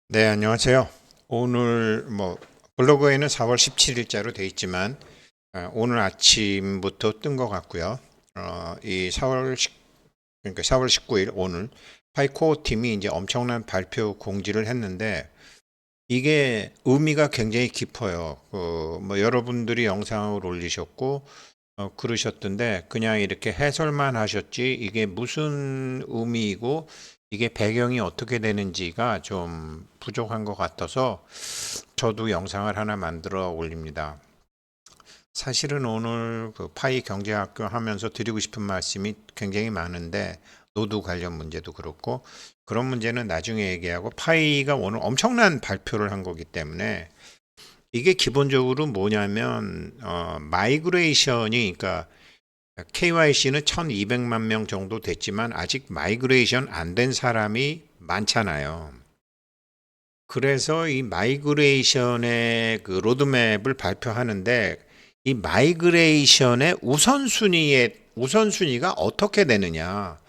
네, 안녕하세요. 오늘 블로그에는 4월 17일자로 돼 있지만 오늘 아침부터 뜬 것 같고요. 이 4월 그러니까 4월 19일 오늘 파이코 팀이 이제 엄청난 발표 공지를 했는데 이게 의미가 굉장히 깊어요. 여러분들이 영상을 올리셨고 그러셨던데 그냥 이렇게 해설만 하셨지 이게 무슨 의미이고 이게 배경이 어떻게 되는지가 좀 부족한 것 같아서 저도 영상을 하나 만들어 올립니다. 사실은 오늘 그 파이 경제학교 하면서 드리고 싶은 말씀이 굉장히 많은데 노두 관련 문제도 그렇고 그런 문제는 나중에 얘기하고 파이가 오늘 엄청난 발표를 한 거기 때문에 이게 기본적으로 뭐냐면 마이그레이션이 그러니까 KYC는 1200만 명 정도 됐지만 아직 마이그레이션 안 된 사람이 많잖아요. 그래서 이 마이그레이션의 그 로드맵을 발표하는데 이 마이그레이션의 우선순위가 어떻게 되느냐.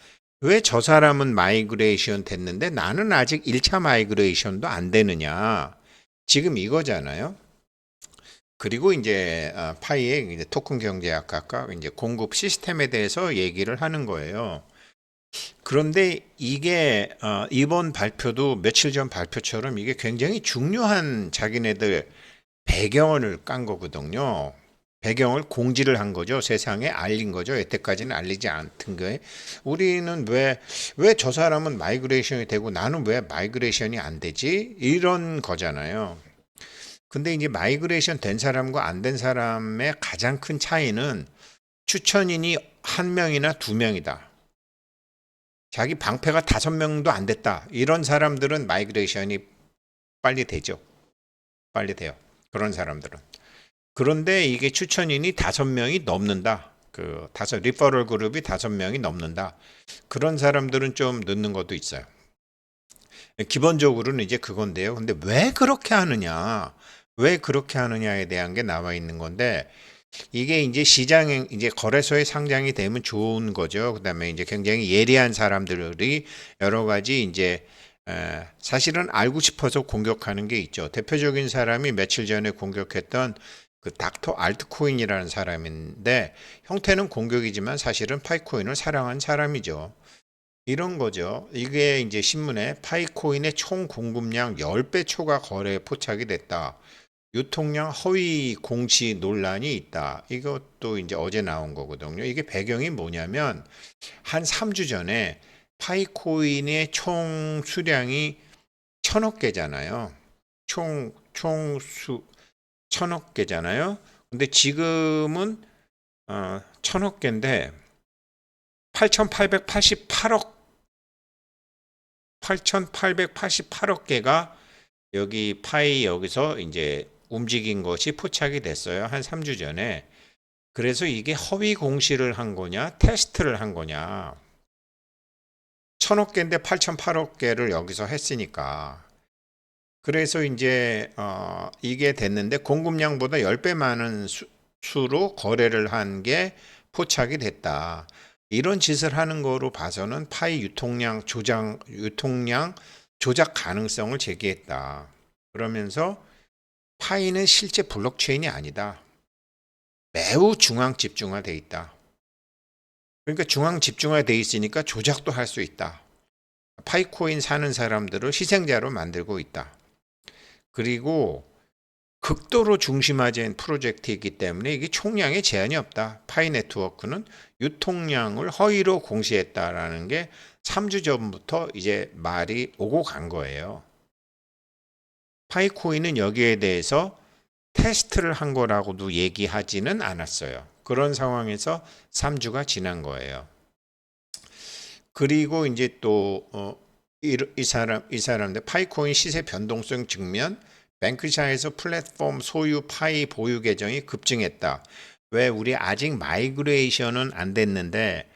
왜 저 사람은 마이그레이션 됐는데 나는 아직 1차 마이그레이션도 안 되느냐. 지금 이거잖아요. 그리고 이제 파이의 이제 토큰 경제학과 이제 공급 시스템에 대해서 얘기를 하는 거예요. 그런데 이게 이번 발표도 며칠 전 발표처럼 이게 굉장히 중요한 자기네들 배경을 깐 거거든요. 배경을 공지를 한 거죠. 세상에 알린 거죠. 여태까지는 알리지 않던 거에. 우리는 왜 저 사람은 마이그레이션이 되고 나는 왜 마이그레이션이 안 되지? 이런 거잖아요. 근데 이제 마이그레이션 된 사람과 안 된 사람의 가장 큰 차이는 추천인이 한 명이나 두 명이다. 자기 방패가 5명도 안 됐다. 이런 사람들은 마이그레이션이 빨리 되죠. 빨리 돼요. 그런 사람들은. 그런데 이게 추천인이 5명이 넘는다. 리퍼럴 그룹이 5명이 넘는다. 그런 사람들은 좀 늦는 것도 있어요. 기본적으로는 이제 그건데요. 근데 왜 그렇게 하느냐? 왜 그렇게 하느냐에 대한 게 나와 있는 건데 이게 이제 시장에 이제 거래소에 상장이 되면 좋은 거죠. 그다음에 이제 굉장히 예리한 사람들이 여러 가지 이제 사실은 알고 싶어서 공격하는 게 있죠. 대표적인 사람이 며칠 전에 공격했던 그 닥터 알트코인이라는 사람인데 형태는 공격이지만 사실은 파이코인을 사랑한 사람이죠. 이런 거죠. 이게 이제 신문에 파이코인의 총 공급량 10배 초과 거래에 포착이 됐다. 유통량 허위 공시 논란이 있다. 이것도 이제 어제 나온 거거든요. 이게 배경이 뭐냐면 한 3주 전에 파이코인의 총 수량이 1000억 개잖아요. 총수 1000억 개잖아요. 근데 지금은 1000억 개인데 8888억 8888억 개가 여기 파이 여기서 이제 움직인 것이 포착이 됐어요. 한 3주 전에. 그래서 이게 허위 공시를 한 거냐, 테스트를 한 거냐. 1000억 개인데 8008억 개를 여기서 했으니까. 그래서 이제 이게 됐는데 공급량보다 10배 많은 수로 거래를 한 게 포착이 됐다. 이런 짓을 하는 거로 봐서는 파이 유통량 조작 가능성을 제기했다. 그러면서 파이는 실제 블록체인이 아니다. 매우 중앙 집중화돼 있다. 그러니까 중앙 집중화돼 있으니까 조작도 할 수 있다. 파이코인 사는 사람들을 희생자로 만들고 있다. 그리고 극도로 중심화된 프로젝트이기 때문에 이게 총량에 제한이 없다. 파이 네트워크는 유통량을 허위로 공시했다라는 게 3주 전부터 이제 말이 오고 간 거예요. 파이코인은 여기에 대해서 테스트를 한 거라고도 얘기하지는 않았어요. 그런 상황에서 3주가 지난 거예요. 그리고 이제 또 이 사람들 파이코인 시세 변동성 측면 뱅크샤에서 플랫폼 소유 파이 보유 계정이 급증했다. 왜 우리 아직 마이그레이션은 안 됐는데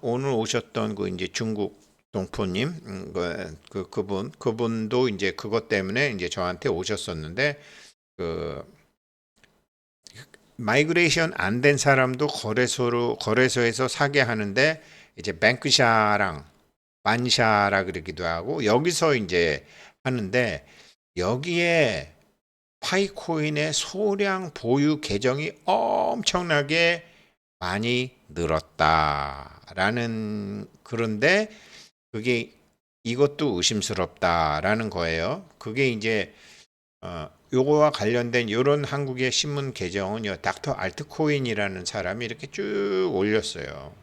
오늘 오셨던 그 이제 중국 동포님 그분도 이제 그것 때문에 이제 저한테 오셨었는데 그 마이그레이션 안 된 사람도 거래소에서 사게 하는데 이제 뱅크샤랑 만샤라 그러기도 하고 여기서 이제 하는데 여기에 파이코인의 소량 보유 계정이 엄청나게 많이 늘었다라는 그런데 그게 이것도 의심스럽다라는 거예요. 그게 이제 요거와 관련된 요런 한국의 신문 계정은요. 닥터 알트코인이라는 사람이 이렇게 쭉 올렸어요.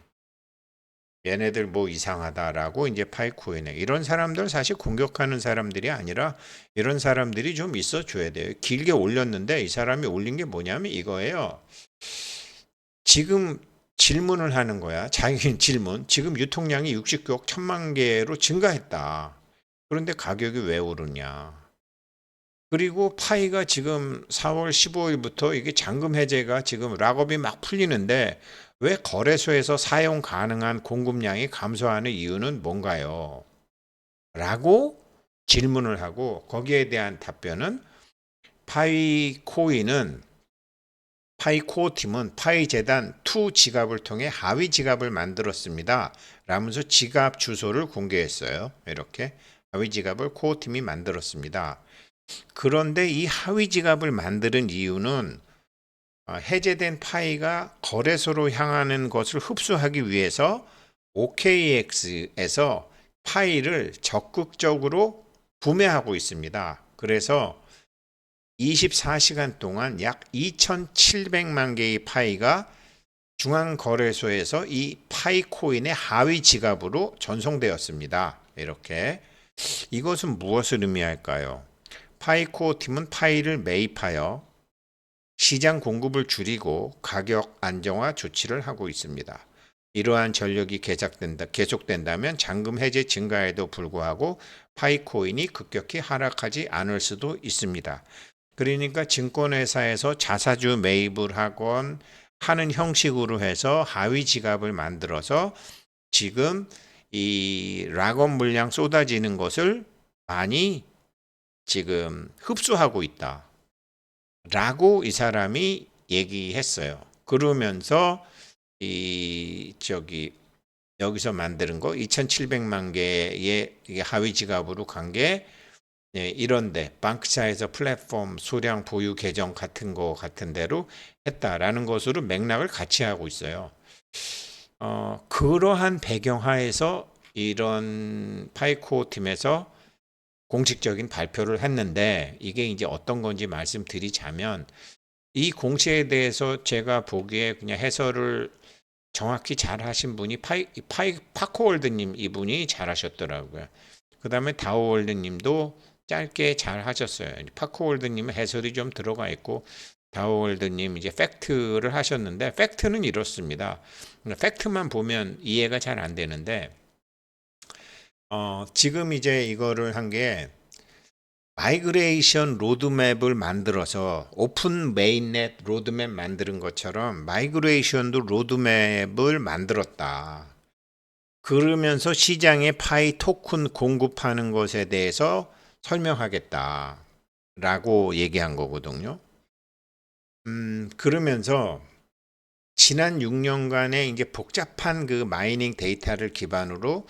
얘네들 뭐 이상하다라고 이제 파이코인에 이런 사람들 사실 공격하는 사람들이 아니라 이런 사람들이 좀 있어 줘야 돼요. 길게 올렸는데 이 사람이 올린 게 뭐냐면 이거예요. 지금 질문을 하는 거야. 자기 질문. 지금 유통량이 69억 1000만 개로 증가했다. 그런데 가격이 왜 오르냐? 그리고 파이가 지금 4월 15일부터 이게 잔금 해제가 지금 락업이 막 풀리는데 왜 거래소에서 사용 가능한 공급량이 감소하는 이유는 뭔가요? 라고 질문을 하고 거기에 대한 답변은 파이코어 팀은 파이 재단 2 지갑을 통해 하위 지갑을 만들었습니다. 라면서 지갑 주소를 공개했어요. 이렇게 하위 지갑을 코어 팀이 만들었습니다. 그런데 이 하위 지갑을 만드는 이유는 해제된 파이가 거래소로 향하는 것을 흡수하기 위해서 OKX에서 파이를 적극적으로 구매하고 있습니다. 그래서 24시간 동안 약 2,700만 개의 파이가 중앙거래소에서 이 파이코인의 하위 지갑으로 전송되었습니다. 이렇게 이것은 무엇을 의미할까요? 파이코어 팀은 파이를 매입하여 시장 공급을 줄이고 가격 안정화 조치를 하고 있습니다. 이러한 전력이 계속된다면 잔금 해제 증가에도 불구하고 파이코인이 급격히 하락하지 않을 수도 있습니다. 그러니까 증권회사에서 자사주 매입을 하는 형식으로 해서 하위 지갑을 만들어서 지금 이 락업 물량 쏟아지는 것을 많이 지금 흡수하고 있다. 라고 이 사람이 얘기했어요. 그러면서 여기서 만드는 거 2,700만 개의 하위 지갑으로 간 게 이런데 방크차에서 플랫폼 소량 보유 계정 같은 거 같은 대로 했다라는 것으로 맥락을 같이 하고 있어요. 그러한 배경하에서 이런 파이코 팀에서 공식적인 발표를 했는데 이게 이제 어떤 건지 말씀드리자면 이 공시에 대해서 제가 보기에 그냥 해설을 정확히 잘 하신 분이 파코월드님 이분이 잘 하셨더라고요. 그 다음에 다오월드님도 짧게 잘 하셨어요. 파코월드님은 해설이 좀 들어가 있고 다오월드님 이제 팩트를 하셨는데 팩트는 이렇습니다. 팩트만 보면 이해가 잘 안 되는데 지금 이제 이거를 한 게 마이그레이션 로드맵을 만들어서 오픈 메인넷 로드맵 만드는 것처럼 마이그레이션도 로드맵을 만들었다. 그러면서 시장에 파이 토큰 공급하는 것에 대해서 설명하겠다. 라고 얘기한 거거든요. 그러면서 지난 6년간의 이제 복잡한 그 마이닝 데이터를 기반으로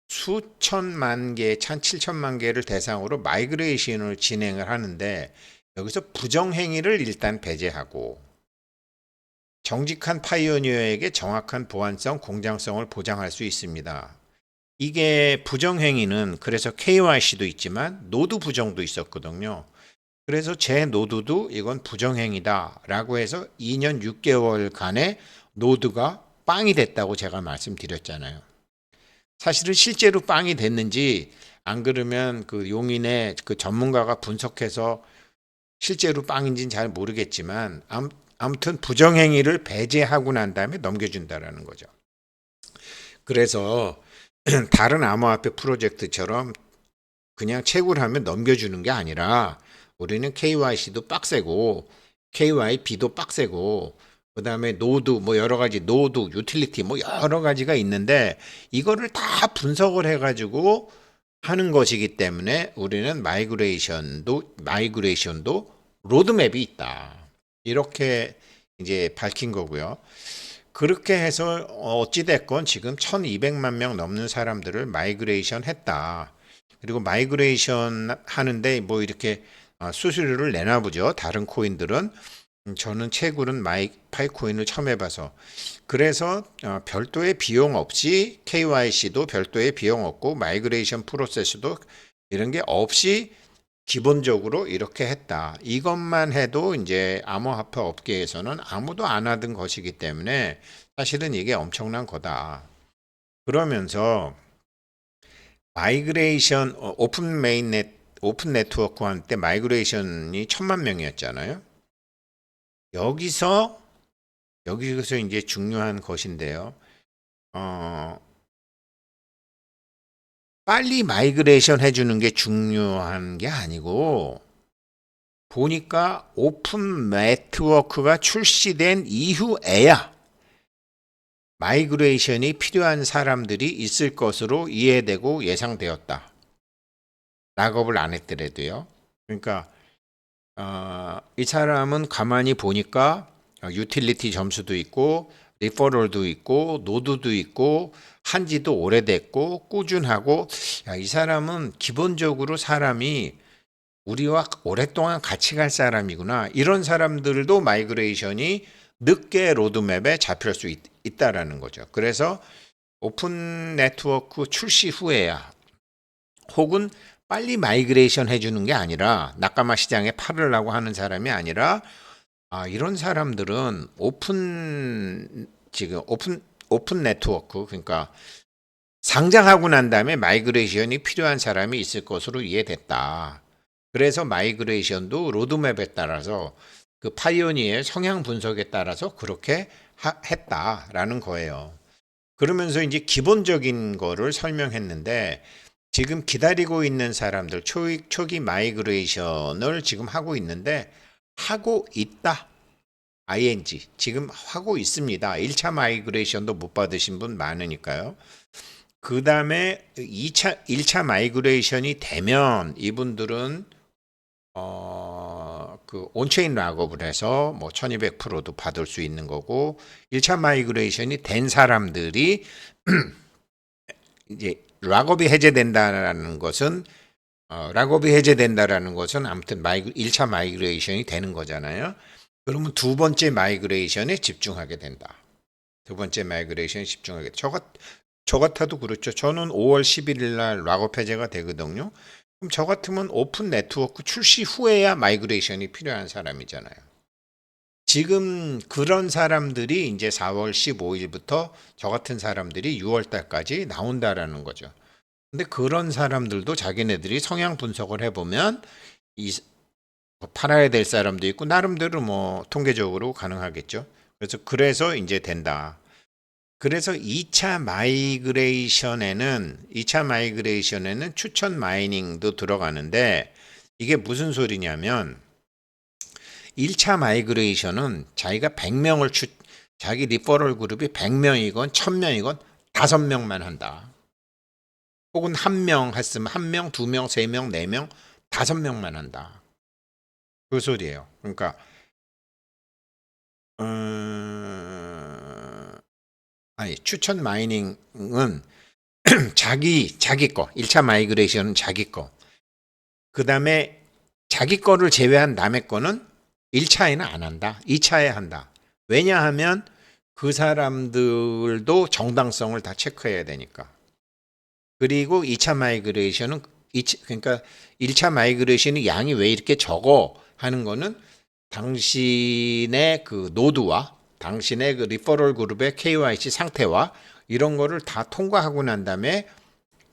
수천만 개, 1,7천만 개를 대상으로 마이그레이션을 진행을 하는데 여기서 부정행위를 일단 배제하고 정직한 파이오니어에게 정확한 보안성, 공정성을 보장할 수 있습니다. 이게 부정행위는 그래서 KYC도 있지만 노드 부정도 있었거든요. 그래서 제 노드도 이건 부정행위다 라고 해서 2년 6개월간의 노드가 빵이 됐다고 제가 말씀드렸잖아요. 사실은 실제로 빵이 됐는지 안 그러면 그 용인의 그 전문가가 분석해서 실제로 빵인지는 잘 모르겠지만 아무튼 부정행위를 배제하고 난 다음에 넘겨준다라는 거죠. 그래서 다른 암호화폐 프로젝트처럼 그냥 채굴하면 넘겨주는 게 아니라 우리는 KYC도 빡세고 KYB도 빡세고 그 다음에 노드 뭐 여러 가지 노드 유틸리티 뭐 여러 가지가 있는데 이거를 다 분석을 해가지고 하는 것이기 때문에 우리는 마이그레이션도 로드맵이 있다 이렇게 이제 밝힌 거고요. 그렇게 해서 어찌됐건 지금 1200만 명 넘는 사람들을 마이그레이션 했다. 그리고 마이그레이션 하는데 뭐 이렇게 수수료를 내나 보죠. 다른 코인들은. 저는 채굴은 파이코인을 처음 해봐서. 그래서 별도의 비용 없이 KYC도 별도의 비용 없고 마이그레이션 프로세스도 이런 게 없이 기본적으로 이렇게 했다. 이것만 해도 이제 암호화폐 업계에서는 아무도 안 하던 것이기 때문에 사실은 이게 엄청난 거다. 그러면서 마이그레이션 오픈 네트워크 한때 마이그레이션이 1000만 명이었잖아요. 여기서 이제 중요한 것인데요. 빨리 마이그레이션 해주는 게 중요한 게 아니고 보니까 오픈 네트워크가 출시된 이후에야 마이그레이션이 필요한 사람들이 있을 것으로 이해되고 예상되었다. 락업을 안 했더라도요. 그러니까 이 사람은 가만히 보니까 유틸리티 점수도 있고 리퍼럴도 있고 노드도 있고 한지도 오래됐고 꾸준하고 이 사람은 기본적으로 사람이 우리와 오랫동안 같이 갈 사람이구나. 이런 사람들도 마이그레이션이 늦게 로드맵에 잡힐 수 있다라는 거죠. 그래서 오픈 네트워크 출시 후에야 혹은 빨리 마이그레이션 해주는 게 아니라 낙가마 시장에 팔으려고 하는 사람이 아니라 이런 사람들은 오픈 네트워크 그러니까 상장하고 난 다음에 마이그레이션이 필요한 사람이 있을 것으로 이해됐다. 그래서 마이그레이션도 로드맵에 따라서 그 파이오니어의 성향 분석에 따라서 그렇게 했다라는 거예요. 그러면서 이제 기본적인 거를 설명했는데 지금 기다리고 있는 사람들 초기 마이그레이션을 지금 하고 있는데 하고 있다. ing 지금 하고 있습니다. 1차 마이그레이션도 못 받으신 분 많으니까요. 그 다음에 1차 마이그레이션이 되면 이분들은 그 온체인 락업을 해서 뭐 1200%도 받을 수 있는 거고 1차 마이그레이션이 된 사람들이 이제 락업이 해제된다라는 것은 아무튼 1차 마이그레이션이 되는 거잖아요. 그러면 두 번째 마이그레이션에 집중하게 된다. 두 번째 마이그레이션에 집중하게 된다. 저 같아도 그렇죠. 저는 5월 11일 날 락업 해제가 되거든요. 그럼 저 같으면 오픈 네트워크 출시 후에야 마이그레이션이 필요한 사람이잖아요. 지금 그런 사람들이 이제 4월 15일부터 저 같은 사람들이 6월 달까지 나온다라는 거죠. 근데 그런 사람들도 자기네들이 성향 분석을 해보면 팔아야 될 사람도 있고 나름대로 뭐 통계적으로 가능하겠죠. 그래서 이제 된다. 그래서 2차 마이그레이션에는 추천 마이닝도 들어가는데 이게 무슨 소리냐면 1차 마이그레이션은 자기가 100명을 자기 리퍼럴 그룹이 100명이건 1000명이건 5명만 한다. 혹은 1명 했으면 1명, 2명, 3명, 4명, 5명만 한다. 그 소리예요. 그러니까 추천 마이닝은 자기 거. 1차 마이그레이션은 자기 거. 그 다음에 자기 거를 제외한 남의 거는 1차에는 안 한다. 2차에 한다. 왜냐하면 그 사람들도 정당성을 다 체크해야 되니까. 그리고 2차 마이그레이션은 그러니까 1차 마이그레이션이 양이 왜 이렇게 적어 하는 거는 당신의 그 노드와 당신의 그 리퍼럴 그룹의 KYC 상태와 이런 거를 다 통과하고 난 다음에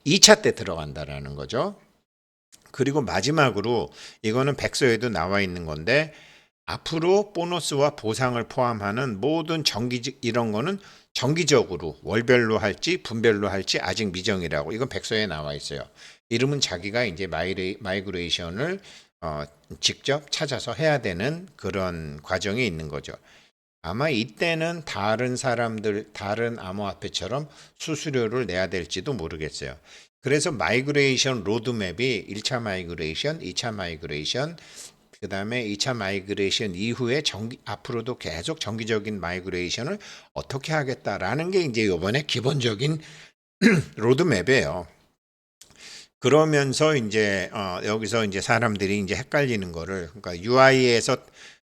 2차 때 들어간다라는 거죠. 그리고 마지막으로 이거는 백서에도 나와 있는 건데 앞으로 보너스와 보상을 포함하는 모든 이런 거는 정기적으로 월별로 할지 분별로 할지 아직 미정이라고 이건 백서에 나와 있어요. 이름은 자기가 이제 마이그레이션을 직접 찾아서 해야 되는 그런 과정이 있는 거죠. 아마 이때는 다른 암호화폐처럼 수수료를 내야 될지도 모르겠어요. 그래서 마이그레이션 로드맵이 1차 마이그레이션, 2차 마이그레이션, 그다음에 2차 마이그레이션 이후에 앞으로도 계속 정기적인 마이그레이션을 어떻게 하겠다라는 게 이제 이번에 기본적인 로드맵이에요. 그러면서 이제 여기서 이제 사람들이 이제 헷갈리는 거를, 그러니까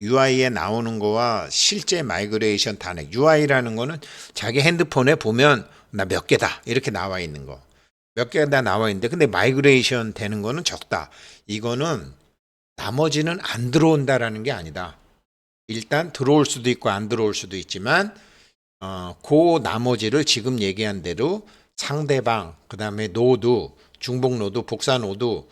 UI에 나오는 거와 실제 마이그레이션 단액, UI라는 거는 자기 핸드폰에 보면 나 몇 개다 이렇게 나와 있는 거, 몇 개다 나와 있는데, 근데 마이그레이션 되는 거는 적다. 이거는 나머지는 안 들어온다라는 게 아니다. 일단 들어올 수도 있고 안 들어올 수도 있지만 그 나머지를 지금 얘기한 대로 상대방, 그다음에 노드, 중복 노드, 복사 노드,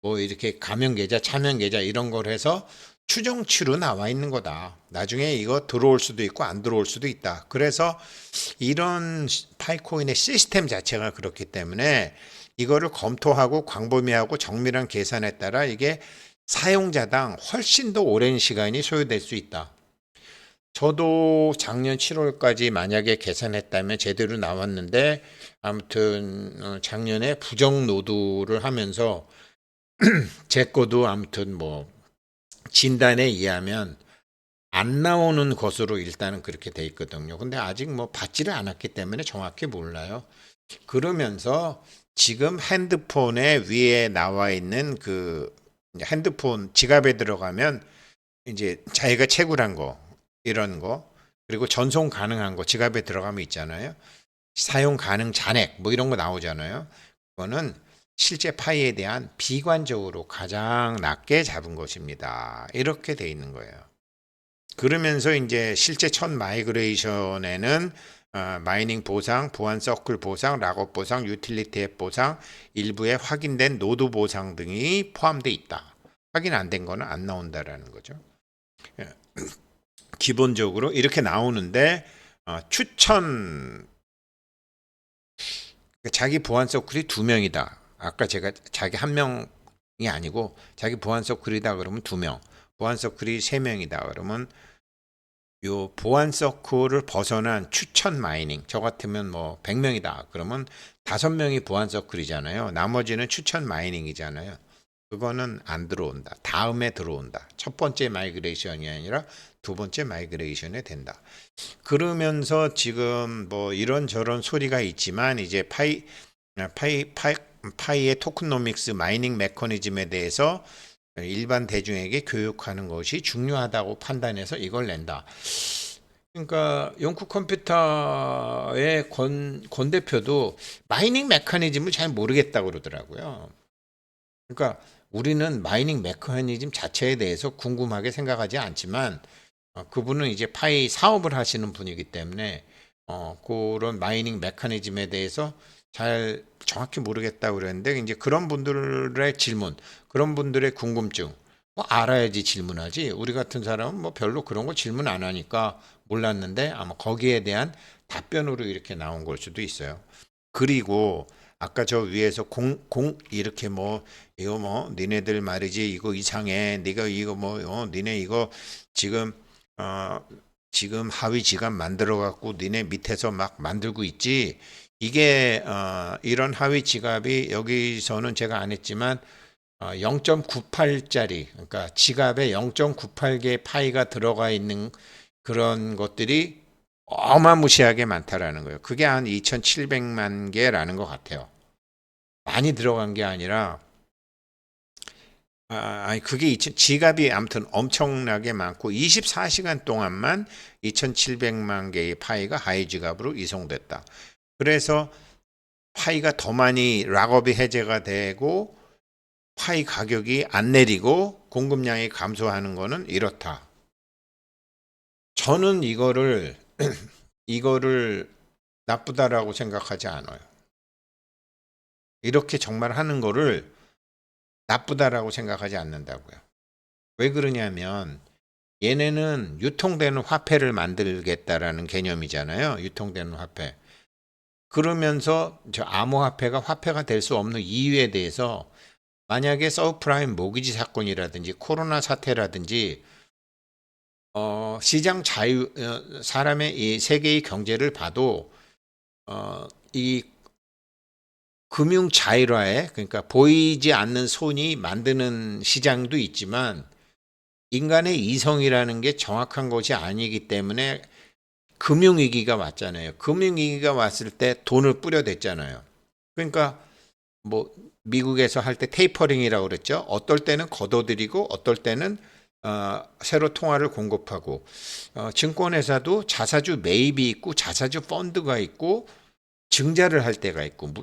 뭐 이렇게 가명 계좌, 차명 계좌 이런 걸 해서 추정치로 나와 있는 거다. 나중에 이거 들어올 수도 있고 안 들어올 수도 있다. 그래서 이런 파이코인의 시스템 자체가 그렇기 때문에 이거를 검토하고 광범위하고 정밀한 계산에 따라 이게 사용자당 훨씬 더 오랜 시간이 소요될 수 있다. 저도 작년 7월까지 만약에 계산했다면 제대로 나왔는데, 아무튼 작년에 부정 노드를 하면서 제 거도 아무튼 뭐 진단에 의하면 안 나오는 것으로 일단은 그렇게 돼 있거든요. 근데 아직 뭐 받지를 않았기 때문에 정확히 몰라요. 그러면서 지금 핸드폰에 위에 나와 있는 그 핸드폰 지갑에 들어가면 이제 자기가 채굴한 거, 이런 거, 그리고 전송 가능한 거 지갑에 들어가면 있잖아요. 사용 가능 잔액 뭐 이런 거 나오잖아요. 그거는 실제 파이에 대한 비관적으로 가장 낮게 잡은 것입니다. 이렇게 돼 있는 거예요. 그러면서 이제 실제 첫 마이그레이션에는 마이닝 보상, 보안 서클 보상, 락업 보상, 유틸리티 앱 보상, 일부의 확인된 노드 보상 등이 포함되어 있다. 확인 안 된 거는 안 나온다라는 거죠. 예. 기본적으로 이렇게 나오는데 추천, 자기 보안 서클이 2명이다. 아까 제가 자기 1명이 아니고 자기 보안 서클이다 그러면 2명, 보안 서클이 3명이다 그러면 요 보안 서클을 벗어난 추천 마이닝, 저 같으면 뭐 100명이다 그러면 5명이 보안 서클이잖아요. 나머지는 추천 마이닝이잖아요. 그거는 안 들어온다. 다음에 들어온다. 첫 번째 마이그레이션이 아니라 두 번째 마이그레이션에 된다. 그러면서 지금 뭐 이런저런 소리가 있지만 이제 파이의 토큰노믹스 마이닝 메커니즘에 대해서 일반 대중에게 교육하는 것이 중요하다고 판단해서 이걸 낸다. 그러니까 영국 컴퓨터의 권 대표도 마이닝 메커니즘을 잘 모르겠다고 그러더라고요. 그러니까 우리는 마이닝 메커니즘 자체에 대해서 궁금하게 생각하지 않지만 그분은 이제 파이 사업을 하시는 분이기 때문에 그런 마이닝 메커니즘에 대해서 잘 정확히 모르겠다고 그랬는데, 이제 그런 분들의 질문, 그런 분들의 궁금증 뭐 알아야지 질문하지. 우리 같은 사람은 뭐 별로 그런 거 질문 안 하니까 몰랐는데 아마 거기에 대한 답변으로 이렇게 나온 걸 수도 있어요. 그리고 아까 저 위에서 이렇게 뭐 이거 뭐 니네들 말이지 이거 이상해, 네가 이거 뭐 니네 이거 지금 어 지금 하위 지갑 만들어 갖고 니네 밑에서 막 만들고 있지. 이게 이런 하위 지갑이 여기서는 제가 안 했지만 0.98짜리, 그러니까 지갑에 0.98개의 파이가 들어가 있는 그런 것들이 어마무시하게 많다라는 거예요. 그게 한 2,700만 개라는 것 같아요. 많이 들어간 게 아니라 아니 그게 지갑이 아무튼 엄청나게 많고 24시간 동안만 2,700만 개의 파이가 하위 지갑으로 이송됐다. 그래서 파이가 더 많이 락업이 해제가 되고 파이 가격이 안 내리고 공급량이 감소하는 거는 이렇다. 저는 이거를 나쁘다라고 생각하지 않아요. 이렇게 정말 하는 거를 나쁘다라고 생각하지 않는다고요. 왜 그러냐면 얘네는 유통되는 화폐를 만들겠다라는 개념이잖아요. 유통되는 화폐. 그러면서 저 암호화폐가 화폐가 될 수 없는 이유에 대해서, 만약에 서브프라임 모기지 사건이라든지 코로나 사태라든지 시장 자유, 사람의 이 세계의 경제를 봐도 이 금융 자율화에, 그러니까 보이지 않는 손이 만드는 시장도 있지만 인간의 이성이라는 게 정확한 것이 아니기 때문에 금융위기가 왔잖아요. 금융위기가 왔을 때 돈을 뿌려댔잖아요. 그러니까 뭐 미국에서 할 때 테이퍼링이라고 그랬죠. 어떨 때는 걷어들이고 어떨 때는 새로 통화를 공급하고 증권회사도 자사주 매입이 있고 자사주 펀드가 있고 증자를 할 때가 있고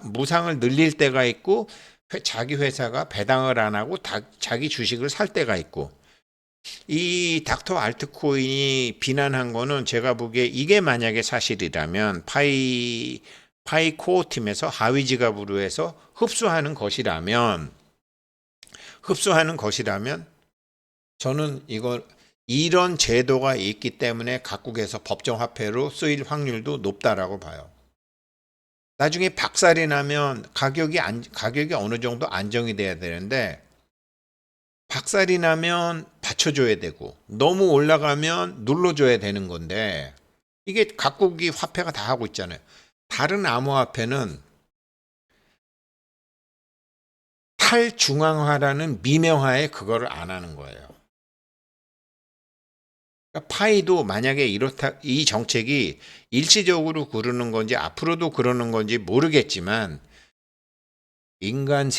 무상을 늘릴 때가 있고 자기 회사가 배당을 안 하고 자기 주식을 살 때가 있고 이 닥터 알트코인이 비난한 거는 제가 보기에 이게 만약에 사실이라면 파이코어 팀에서 하위 지갑으로 해서 흡수하는 것이라면 저는 이런 제도가 있기 때문에 각국에서 법정 화폐로 쓰일 확률도 높다라고 봐요. 나중에 박살이 나면 가격이 어느 정도 안정이 돼야 되는데 박살이 나면 받쳐줘야 되고 너무 올라가면 눌러줘야 되는 건데 이게 각국이 화폐가 다 하고 있잖아요. 다른 암호화폐는 탈중앙화라는 미명하에 그거를 안 하는 거예요. 그러니까 파이도 만약에 이 정책이 일시적으로 그러는 건지 앞으로도 그러는 건지 모르겠지만 인간이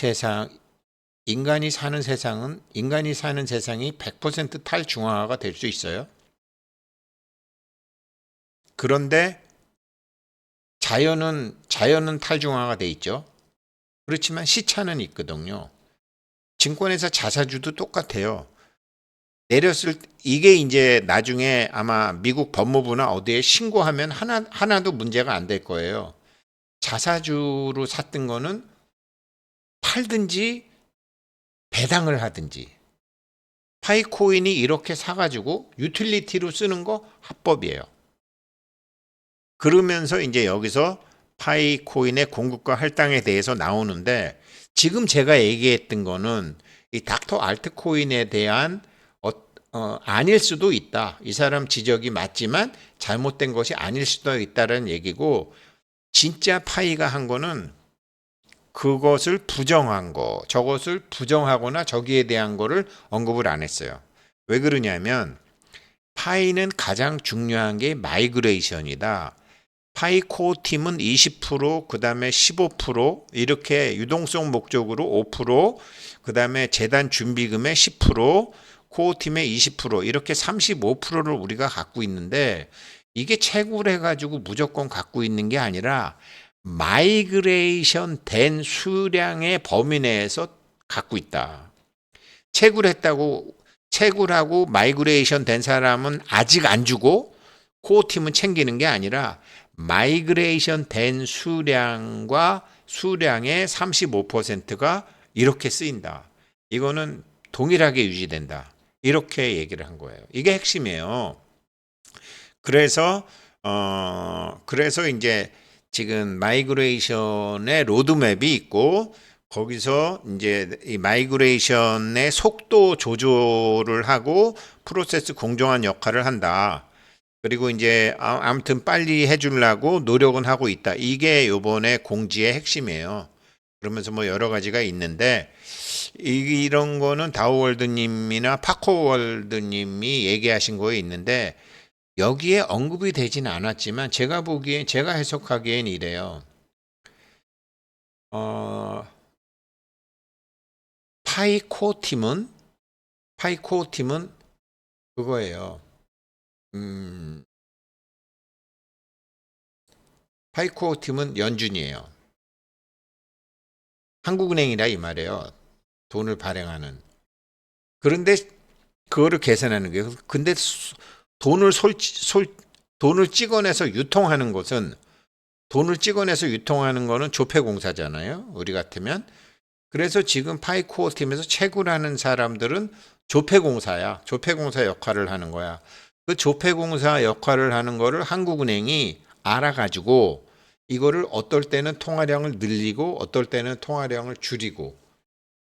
사는 세상이 100% 탈중앙화가 될 수 있어요. 그런데 자연은 탈중앙화가 돼 있죠. 그렇지만 시차는 있거든요. 증권회사 자사주도 똑같아요. 이게 이제 나중에 아마 미국 법무부나 어디에 신고하면 하나도 문제가 안 될 거예요. 자사주로 샀던 거는 팔든지 배당을 하든지 파이코인이 이렇게 사가지고 유틸리티로 쓰는 거 합법이에요. 그러면서 이제 여기서 파이코인의 공급과 할당에 대해서 나오는데 지금 제가 얘기했던 거는 이 닥터 알트코인에 대한 아닐 수도 있다. 이 사람 지적이 맞지만 잘못된 것이 아닐 수도 있다는 얘기고 진짜 파이가 한 거는 그것을 부정한 거, 저것을 부정하거나 저기에 대한 거를 언급을 안 했어요. 왜 그러냐면 파이는 가장 중요한 게 마이그레이션이다. 파이코어 팀은 20%, 그 다음에 15%, 이렇게 유동성 목적으로 5%, 그 다음에 재단 준비금의 10%, 코어 팀의 20%, 이렇게 35%를 우리가 갖고 있는데 이게 채굴 해가지고 무조건 갖고 있는 게 아니라 마이그레이션 된 수량의 범위 내에서 갖고 있다. 채굴하고 마이그레이션 된 사람은 아직 안 주고 코어 팀은 챙기는 게 아니라 마이그레이션 된 수량과 수량의 35%가 이렇게 쓰인다. 이거는 동일하게 유지된다. 이렇게 얘기를 한 거예요. 이게 핵심이에요. 그래서 이제 지금 마이그레이션의 로드맵이 있고 거기서 이제 이 마이그레이션의 속도 조절을 하고 프로세스 공정한 역할을 한다. 그리고 이제 아무튼 빨리 해주려고 노력은 하고 있다. 이게 요번에 공지의 핵심이에요. 그러면서 뭐 여러 가지가 있는데 이런 거는 다우월드님이나 파코월드님이 얘기하신 거에 있는데 여기에 언급이 되지는 않았지만 제가 해석하기엔 이래요. 어, 파이코어 팀은 그거예요. 음, 파이코어 팀은 연준이에요. 한국은행이라 이 말이에요. 돈을 발행하는. 그런데 그거를 계산하는 거예요. 근데 돈을 돈을 찍어내서 유통하는 것은 돈을 찍어내서 유통하는 거는 조폐공사잖아요. 우리 같으면. 그래서 지금 파이코어 팀에서 채굴하는 사람들은 조폐공사야. 조폐공사 역할을 하는 거야. 그 조폐공사 역할을 하는 거를 한국은행이 알아가지고 이거를 어떨 때는 통화량을 늘리고 어떨 때는 통화량을 줄이고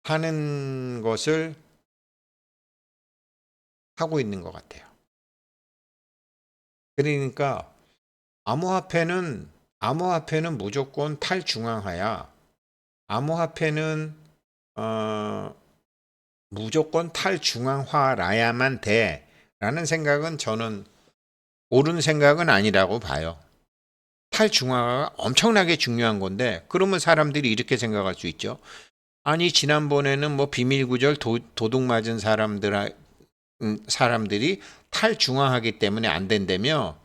하는 것을 하고 있는 것 같아요. 그러니까 암호화폐는 무조건 탈중앙화야. 암호화폐는 어, 무조건 탈중앙화라야만 돼라는 생각은 저는 옳은 생각은 아니라고 봐요. 탈중앙화가 엄청나게 중요한 건데 그러면 사람들이 이렇게 생각할 수 있죠. 아니 지난번에는 뭐 비밀구절 도둑 맞은 사람들이 탈중앙하기 때문에 안 된다며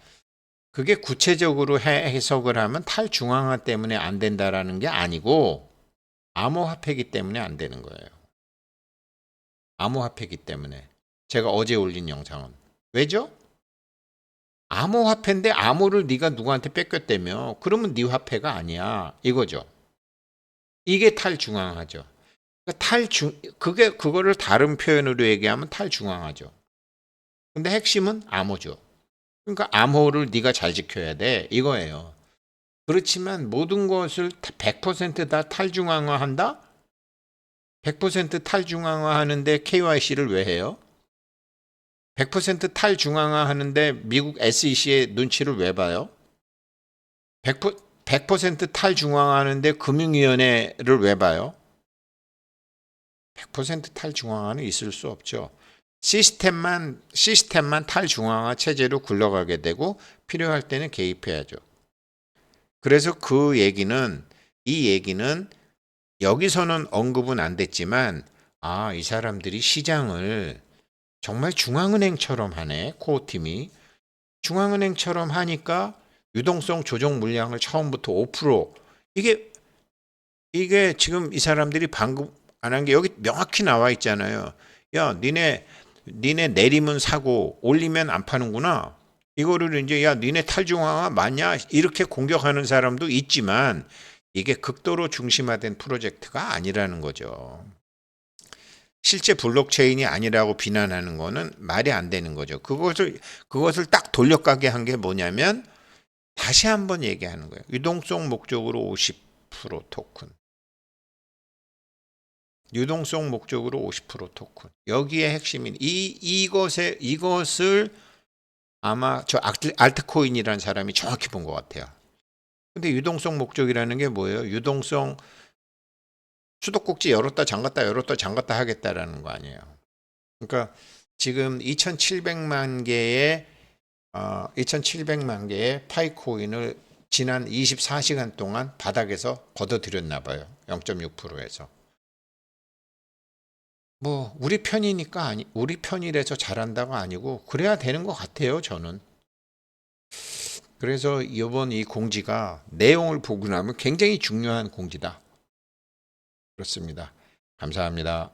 그게 구체적으로 해석을 하면 탈중앙화 때문에 안 된다라는 게 아니고 암호화폐이기 때문에 안 되는 거예요. 암호화폐이기 때문에. 제가 어제 올린 영상은. 왜죠? 암호화폐인데 암호를 네가 누구한테 뺏겼다며. 그러면 네 화폐가 아니야. 이거죠. 이게 탈중앙화죠. 그거를 다른 표현으로 얘기하면 탈중앙화죠. 근데 핵심은 암호죠. 그러니까 암호를 네가 잘 지켜야 돼. 이거예요. 그렇지만 모든 것을 100%다 탈중앙화한다? 100% 탈중앙화하는데 KYC를 왜 해요? 100% 탈중앙화하는데 미국 SEC의 눈치를 왜 봐요? 100% 탈중앙화하는데 금융위원회를 왜 봐요? 100% 탈중앙화는 있을 수 없죠. 시스템만 탈중앙화 체제로 굴러가게 되고 필요할 때는 개입해야죠. 그래서 이 얘기는 여기서는 언급은 안 됐지만 이 사람들이 시장을 정말 중앙은행처럼 하네. 코어팀이. 중앙은행처럼 하니까 유동성 조정 물량을 처음부터 5% 이게 지금 이 사람들이 방금 안 한 게 여기 명확히 나와 있잖아요. 야, 니네 내리면 사고 올리면 안 파는구나. 이거를 이제 야, 니네 탈중앙화 맞냐? 이렇게 공격하는 사람도 있지만 이게 극도로 중심화된 프로젝트가 아니라는 거죠. 실제 블록체인이 아니라고 비난하는 거는 말이 안 되는 거죠. 그것을 딱 돌려가게 한 게 뭐냐면 다시 한번 얘기하는 거예요. 유동성 목적으로 50% 토큰. 유동성 목적으로 50% 토큰. 여기에 핵심인 이것을 아마 저 알트코인이라는 사람이 정확히 본 것 같아요. 근데 유동성 목적이라는 게 뭐예요? 유동성 수도꼭지 열었다 잠갔다 하겠다라는 거 아니에요. 그러니까 지금 2,700만 개의 파이코인을 지난 24시간 동안 바닥에서 걷어들였나 봐요. 0.6%에서. 뭐 우리 편이라서 잘한다가 아니고 그래야 되는 것 같아요, 저는. 그래서 이번 이 공지가 내용을 보고 나면 굉장히 중요한 공지다. 그렇습니다. 감사합니다.